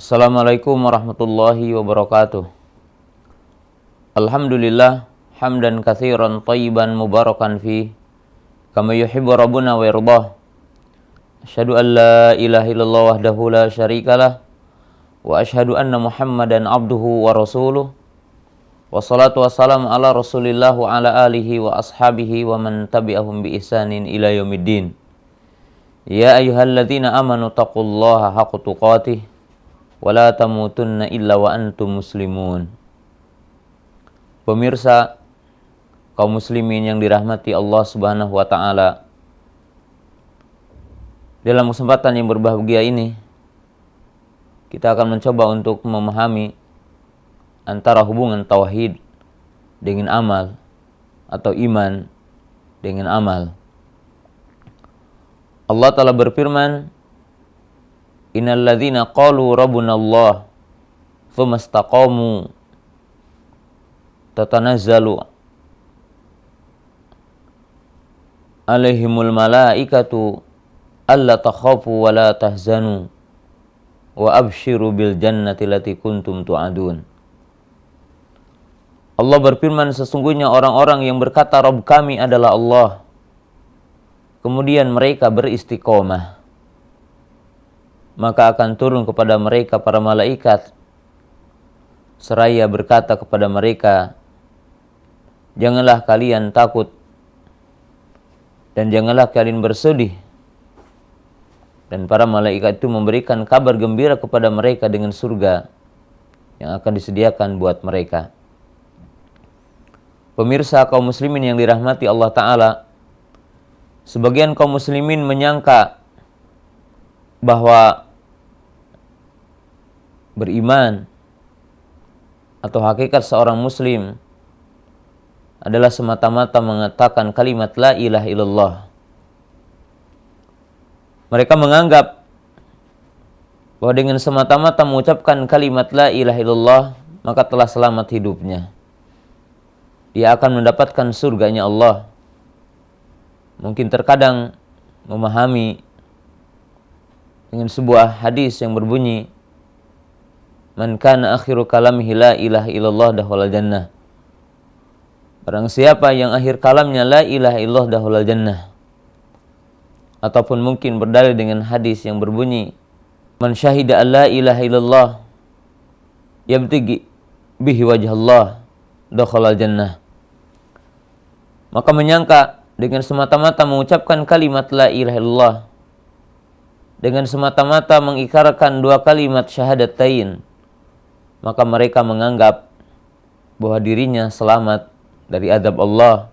Assalamualaikum warahmatullahi wabarakatuh. Alhamdulillah hamdan katsiran thayyiban mubarakan fi kama yuhibbu rabbuna wa yardah. Asyhadu an la ilaha illallah wahdahu la syarikalah wa asyhadu anna Muhammadan abduhu wa rasuluh. Wassalatu wassalamu ala Rasulillah wa ala alihi wa ashabihi wa man tabi'ahum bi ihsanin ila yaumiddin. Ya ayyuhalladzina amanu taqullaha haqqa tuqatih wala tamutunna illa wa antum muslimun. Pemirsa kaum muslimin yang dirahmati Allah Subhanahu wa taala, dalam kesempatan yang berbahagia ini kita akan mencoba untuk memahami antara hubungan tauhid dengan amal atau iman dengan amal. Allah Ta'ala berfirman, Innal ladzina qalu rabbuna Allah tsumma istaqamu tatanazzalu alaihimul malaikatu alla takhafu wa la tahzanu wa abshiru bil jannati allati kuntum tu'adun. Allah berfirman, sesungguhnya orang-orang yang berkata Rabb kami adalah Allah, kemudian mereka beristiqomah, maka akan turun kepada mereka para malaikat seraya berkata kepada mereka, janganlah kalian takut dan janganlah kalian bersedih. Dan para malaikat itu memberikan kabar gembira kepada mereka dengan surga yang akan disediakan buat mereka. Pemirsa kaum muslimin yang dirahmati Allah Ta'ala, sebagian kaum muslimin menyangka bahwa beriman atau hakikat seorang muslim adalah semata-mata mengatakan kalimat la ilaha illallah. Mereka menganggap bahwa dengan semata-mata mengucapkan kalimat la ilaha illallah maka telah selamat hidupnya. Dia akan mendapatkan surganya Allah. Mungkin terkadang memahami dengan sebuah hadis yang berbunyi, man kana akhiru kalamihi la ilaha illallah dakhala jannah. Barang siapa yang akhir kalamnya la ilaha illallah dakhala jannah. Ataupun mungkin berdalil dengan hadis yang berbunyi, man syahida an la ilaha illallah yabtaghi bihi wajhallah dakhala jannah. Maka menyangka dengan semata-mata mengucapkan kalimat la ilaha illallah, dengan semata-mata mengikrarkan dua kalimat syahadatain, maka mereka menganggap bahwa dirinya selamat dari azab Allah,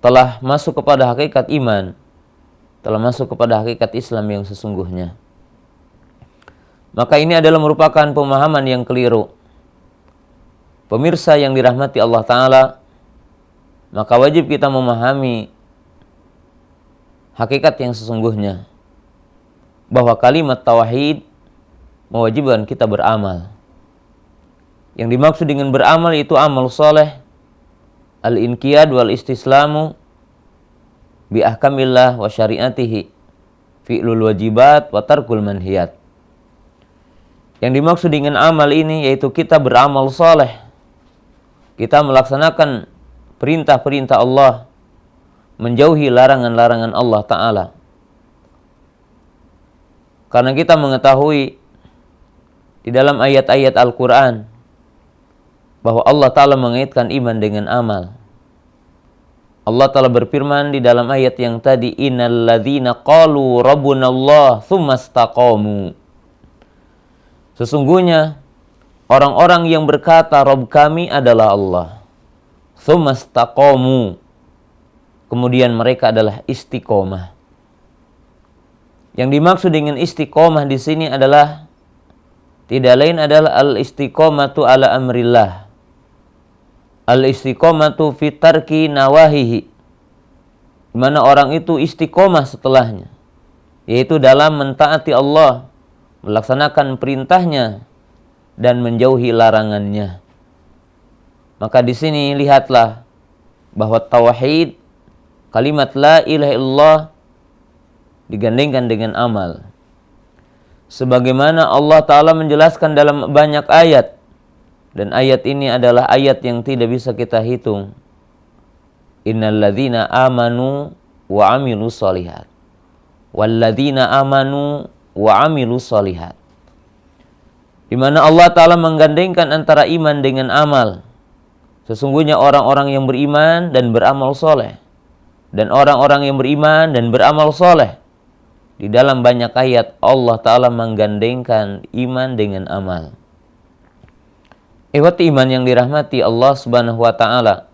telah masuk kepada hakikat iman, telah masuk kepada hakikat Islam yang sesungguhnya. Maka ini adalah merupakan pemahaman yang keliru. Pemirsa yang dirahmati Allah Ta'ala, maka wajib kita memahami hakikat yang sesungguhnya, bahwa kalimat tauhid mewajibkan kita beramal. Yang dimaksud dengan beramal itu amal soleh, al-inqiyad wal istislamu bi ahkamillah wa syariatihi, fi'lul wajibat wa tarkul manhiyat. Yang dimaksud dengan amal ini yaitu kita beramal soleh, kita melaksanakan perintah-perintah Allah, menjauhi larangan-larangan Allah Ta'ala. Karena kita mengetahui di dalam ayat-ayat Al-Quran bahwa Allah Ta'ala mengaitkan iman dengan amal. Allah Ta'ala berfirman di dalam ayat yang tadi, innal ladzina qalu rabbuna Allah tsumma istaqamu. Sesungguhnya orang-orang yang berkata Rabb kami adalah Allah, tsumma istaqamu, kemudian mereka adalah istiqomah. Yang dimaksud dengan istiqomah di sini adalah tidak lain adalah al-istiqomatu ala amrillah, al-istiqomatu fi tarki nawahihi, di mana orang itu istiqomah setelahnya, yaitu dalam mentaati Allah, melaksanakan perintahnya dan menjauhi larangannya. Maka di sini lihatlah bahwa tauhid, kalimat la ilaha illallah digandengkan dengan amal. sebagaimana Allah Ta'ala menjelaskan dalam banyak ayat. Dan ayat ini adalah ayat yang tidak bisa kita hitung. Innalladzina amanu wa amilu sholihat. Walladzina amanu wa amilu sholihat. Di mana Allah Ta'ala menggandengkan antara iman dengan amal. Sesungguhnya orang-orang yang beriman dan beramal soleh. Dan orang-orang yang beriman dan beramal soleh. Di dalam banyak ayat Allah Ta'ala menggandengkan iman dengan amal. Ikhwati iman yang dirahmati Allah Subhanahu wa Ta'ala.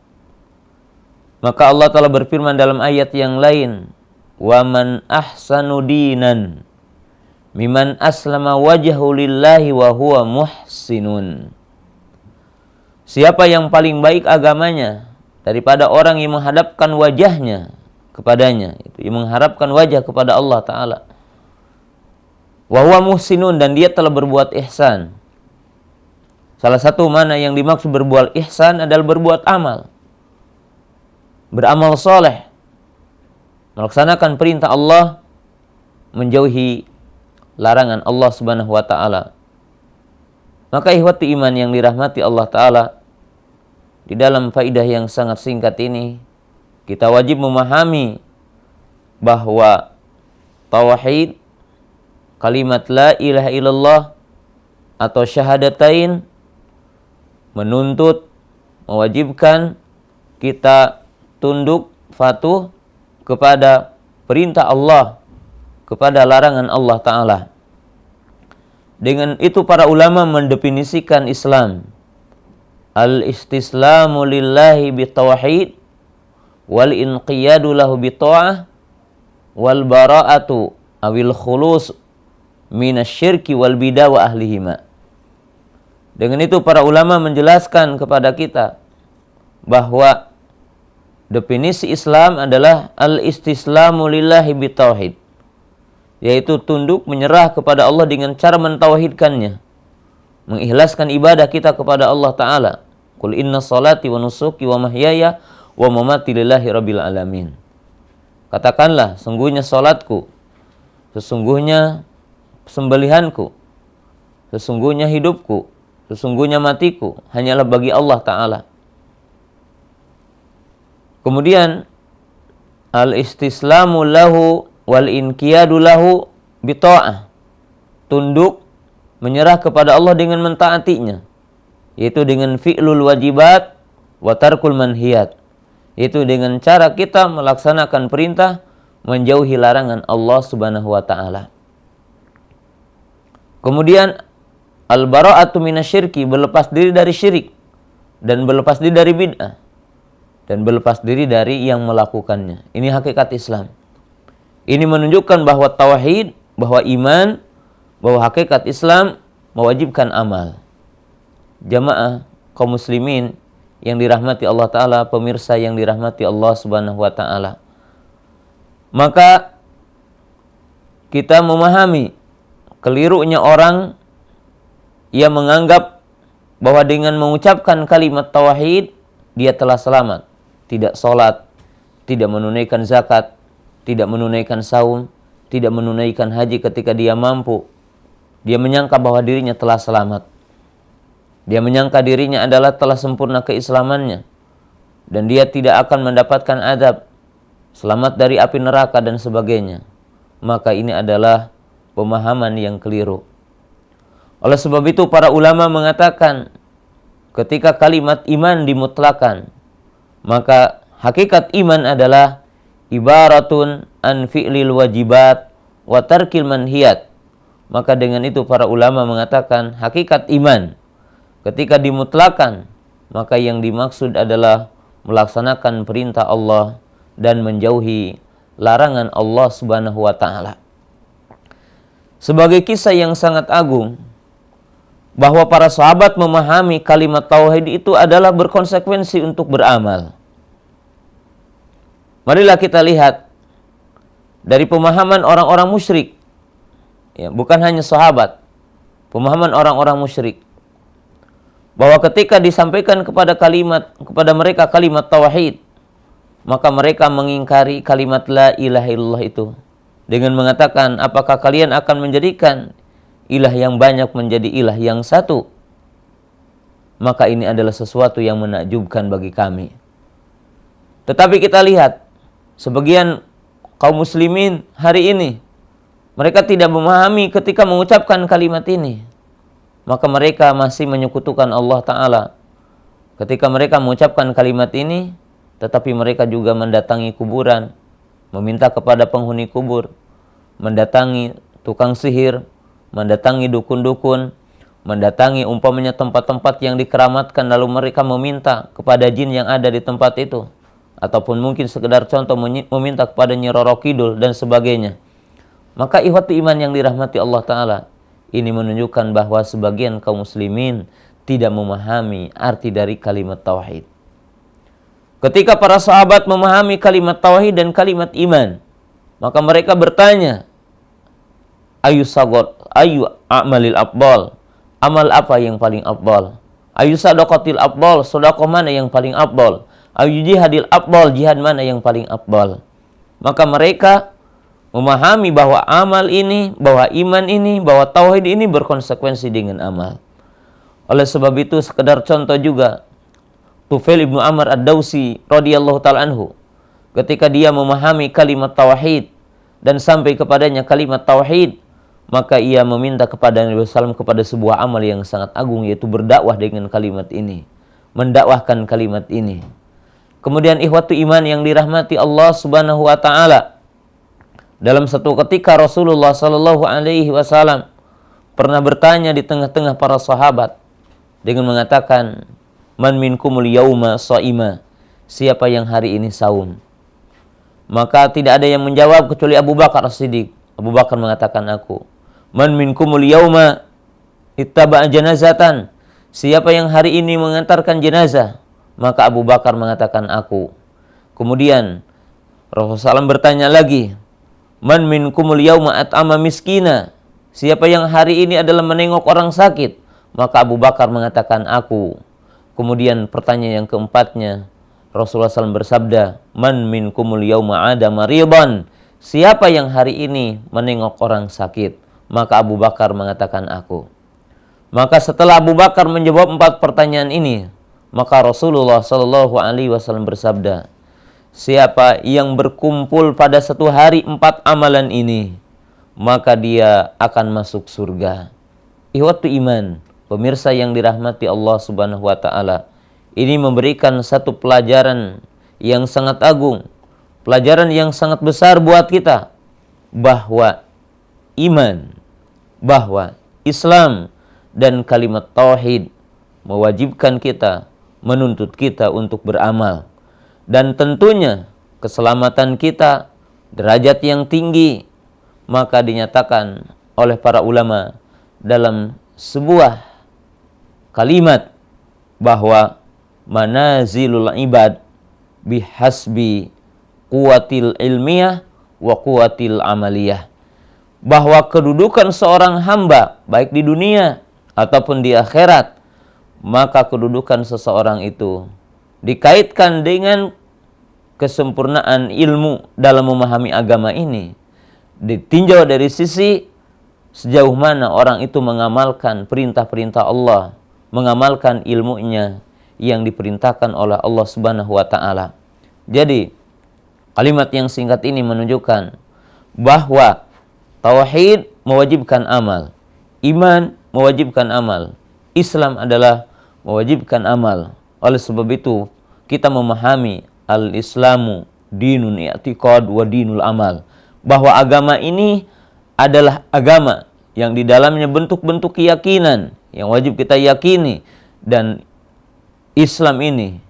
Maka Allah Ta'ala berfirman dalam ayat yang lain, "Wa man ahsanu dinan miman aslama wajhahu lillahi wa huwa muhsinun." Siapa yang paling baik agamanya daripada orang yang menghadapkan wajahnya kepadanya, itu yang mengharapkan wajah kepada Allah Ta'ala. Wa huwa muhsinun, dan dia telah berbuat ihsan. Salah satu mana yang dimaksud berbuat ihsan adalah berbuat amal. Beramal soleh. Melaksanakan perintah Allah, menjauhi larangan Allah Subhanahu wa Ta'ala. Maka ikhwati iman yang dirahmati Allah Ta'ala, di dalam faidah yang sangat singkat ini, kita wajib memahami bahwa tauhid, kalimat la ilaha illallah atau syahadatain, menuntut, mewajibkan kita tunduk, patuh kepada perintah Allah, kepada larangan Allah Ta'ala. Dengan itu para ulama mendefinisikan Islam. Al-istislamu lillahi bitawhid, wal inqiyadu lahu bita'ah, wal bara'atu awil khulus minasyirki wal bidah wa ahlihima. Dengan itu para ulama menjelaskan kepada kita bahwa definisi Islam adalah al-istislamu lillahi bitauhid, yaitu tunduk menyerah kepada Allah dengan cara mentauhidkannya, mengikhlaskan ibadah kita kepada Allah Ta'ala. Qul inna salati wa nusuki wa mahyaya wa mamati lillahi rabbil alamin. Katakanlah, sungguhnya salatku, sesungguhnya sembelihanku, sesungguhnya hidupku, sesungguhnya matiku hanyalah bagi Allah Ta'ala. Kemudian al-istislamu lahu wal inqiyadu lahu bita'ah, tunduk menyerah kepada Allah dengan mentaatinya, yaitu dengan fi'lul wajibat wa tarkul manhiyat, yaitu dengan cara kita melaksanakan perintah, menjauhi larangan Allah Subhanahu wa Ta'ala. Kemudian al-bara'atu minasyirki, berlepas diri dari syirik, dan berlepas diri dari bid'ah, dan berlepas diri dari yang melakukannya. Ini hakikat Islam. Ini menunjukkan bahwa tauhid, bahwa iman, bahwa hakikat Islam mewajibkan amal. Jamaah kaum muslimin yang dirahmati Allah Ta'ala, pemirsa yang dirahmati Allah Subhanahu wa Ta'ala. Maka kita memahami kelirunya orang yang menganggap bahwa dengan mengucapkan kalimat tauhid dia telah selamat, tidak sholat, tidak menunaikan zakat, tidak menunaikan saum, tidak menunaikan haji ketika dia mampu. Dia menyangka bahwa dirinya telah selamat. Dia menyangka dirinya adalah telah sempurna keislamannya, dan dia tidak akan mendapatkan azab, selamat dari api neraka dan sebagainya. Maka ini adalah pemahaman yang keliru. Oleh sebab itu para ulama mengatakan ketika kalimat iman dimutlakan, maka hakikat iman adalah ibaratun an fi'lil wajibat wa tarkil manhiyat. Maka dengan itu para ulama mengatakan hakikat iman ketika dimutlakan, maka yang dimaksud adalah melaksanakan perintah Allah dan menjauhi larangan Allah Subhanahu wa Ta'ala. Sebagai kisah yang sangat agung, bahwa para sahabat memahami kalimat tauhid itu adalah berkonsekuensi untuk beramal. Marilah kita lihat dari pemahaman orang-orang musyrik, ya, bukan hanya sahabat, pemahaman orang-orang musyrik, bahwa ketika disampaikan kepada mereka kalimat tauhid, maka mereka mengingkari kalimat la ilaha illallah itu dengan mengatakan, apakah kalian akan menjadikan ilah yang banyak menjadi ilah yang satu, maka ini adalah sesuatu yang menakjubkan bagi kami. Tetapi kita lihat, sebagian kaum muslimin hari ini, mereka tidak memahami ketika mengucapkan kalimat ini. Maka mereka masih menyekutukan Allah Ta'ala. Ketika mereka mengucapkan kalimat ini, tetapi mereka juga mendatangi kuburan, meminta kepada penghuni kubur, mendatangi tukang sihir, mendatangi dukun-dukun, mendatangi umpamanya tempat-tempat yang dikeramatkan, lalu mereka meminta kepada jin yang ada di tempat itu. Ataupun mungkin sekedar contoh meminta kepada Nyi Roro Kidul dan sebagainya. Maka ikhwati iman yang dirahmati Allah Ta'ala, ini menunjukkan bahwa sebagian kaum muslimin tidak memahami arti dari kalimat tauhid. Ketika para sahabat memahami kalimat tauhid dan kalimat iman, maka mereka bertanya, ayu a'malil afdal, amal apa yang paling afdal? Ayu sadaqatil afdal, sedekah mana yang paling afdal? Ayu jihadil afdal, jihad mana yang paling afdal? Maka mereka memahami bahwa amal ini, bahwa iman ini, bahwa tauhid ini berkonsekuensi dengan amal. Oleh sebab itu, sekedar contoh juga, Tufail ibnu Amr ad-Dawsi radhiyallahu ta'ala anhu, ketika dia memahami kalimat tauhid dan sampai kepadanya kalimat tauhid, maka ia meminta kepada Nabi SAW kepada sebuah amal yang sangat agung, yaitu berdakwah dengan kalimat ini, mendakwahkan kalimat ini. Kemudian ikhwatu iman yang dirahmati Allah Subhanahu wa Ta'ala, dalam satu ketika Rasulullah Sallallahu Alaihi Wasallam pernah bertanya di tengah-tengah para sahabat dengan mengatakan, man minkumul yauma shaima, siapa yang hari ini saum? Maka tidak ada yang menjawab kecuali Abu Bakar As-Siddiq. Abu Bakar mengatakan, aku. Man minkumul yauma ittaba'a janazatan, siapa yang hari ini mengantarkan jenazah? Maka Abu Bakar mengatakan, aku. Kemudian Rasulullah SAW bertanya lagi, man minkumul yauma at'ama miskina, siapa yang hari ini adalah menengok orang sakit? Maka Abu Bakar mengatakan, aku. Kemudian pertanyaan yang keempatnya, Rasulullah SAW bersabda, man minkumul yauma ada maridan, siapa yang hari ini menengok orang sakit? Maka Abu Bakar mengatakan, aku. Maka setelah Abu Bakar menjawab 4 pertanyaan ini, maka Rasulullah SAW bersabda, siapa yang berkumpul pada satu hari 4 amalan ini, maka dia akan masuk surga. Ikhwatu iman, pemirsa yang dirahmati Allah Subhanahu wa Ta'ala, ini memberikan satu pelajaran yang sangat agung, pelajaran yang sangat besar buat kita, bahwa iman, bahwa Islam dan kalimat tauhid mewajibkan kita, menuntut kita untuk beramal. Dan tentunya keselamatan kita, derajat yang tinggi, maka dinyatakan oleh para ulama dalam sebuah kalimat bahwa manazilul ibad bihasbi quwatil ilmiyah wa quwatil amaliyah, bahwa kedudukan seorang hamba baik di dunia ataupun di akhirat, maka kedudukan seseorang itu dikaitkan dengan kesempurnaan ilmu dalam memahami agama ini, ditinjau dari sisi sejauh mana orang itu mengamalkan perintah-perintah Allah, mengamalkan ilmunya yang diperintahkan oleh Allah Subhanahu wa Ta'ala. Jadi, kalimat yang singkat ini menunjukkan bahwa tauhid mewajibkan amal, iman mewajibkan amal, Islam adalah mewajibkan amal. Oleh sebab itu, kita memahami al-Islamu dinun i'tiqad wa dinul amal, bahwa agama ini adalah agama yang di dalamnya bentuk-bentuk keyakinan yang wajib kita yakini, dan Islam ini,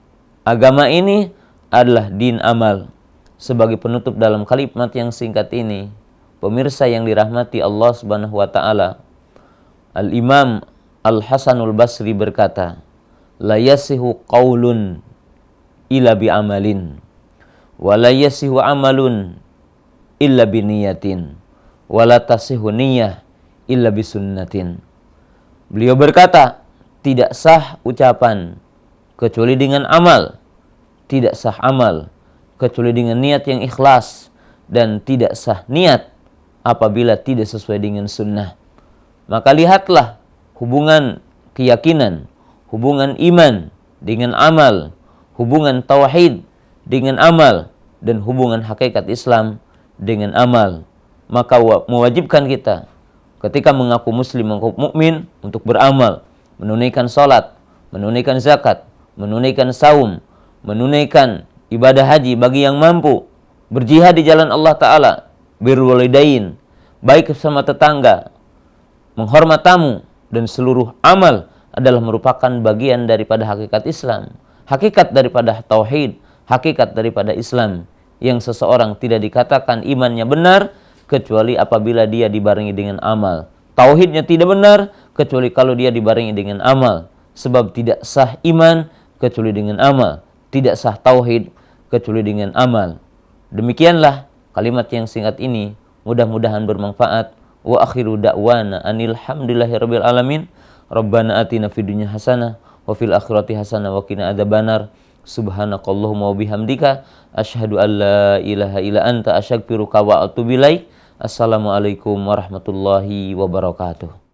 agama ini adalah din amal. Sebagai penutup dalam kalimat yang singkat ini, pemirsa yang dirahmati Allah Subhanahu wa Ta'ala, Al-Imam Al-Hasanul Basri berkata, la yasihu qaulun illa bi amalin, wa la yasihu amalun illa bi niyatin, wa la tasihu niyah illa bi sunnatin. Beliau berkata, tidak sah ucapan kecuali dengan amal, tidak sah amal kecuali dengan niat yang ikhlas, dan tidak sah niat apabila tidak sesuai dengan sunnah. Maka lihatlah hubungan keyakinan, hubungan iman dengan amal, hubungan tauhid dengan amal, dan hubungan hakikat Islam dengan amal. Maka mewajibkan kita ketika mengaku muslim, mengaku mukmin, untuk beramal, menunaikan salat, menunaikan zakat, menunaikan saum, menunaikan ibadah haji bagi yang mampu, berjihad di jalan Allah Ta'ala, birrul walidain, baik sama tetangga, menghormat tamu, dan seluruh amal adalah merupakan bagian daripada hakikat Islam, hakikat daripada tauhid, hakikat daripada Islam, yang seseorang tidak dikatakan imannya benar kecuali apabila dia dibarengi dengan amal. Tauhidnya tidak benar kecuali kalau dia dibarengi dengan amal, sebab tidak sah iman kecuali dengan amal, tidak sah tauhid kecuali dengan amal. Demikianlah kalimat yang singkat ini, mudah-mudahan bermanfaat. Wa akhiru da'wana anil hamdulillahirabbil alamin. Rabbana atina fid dunya hasanah wa fil akhirati hasanah wa qina adzabannar. Subhanakallahumma wa bihamdika asyhadu an la ilaha illa anta astaghfiruka wa atubu ilaik. Assalamualaikum warahmatullahi wabarakatuh.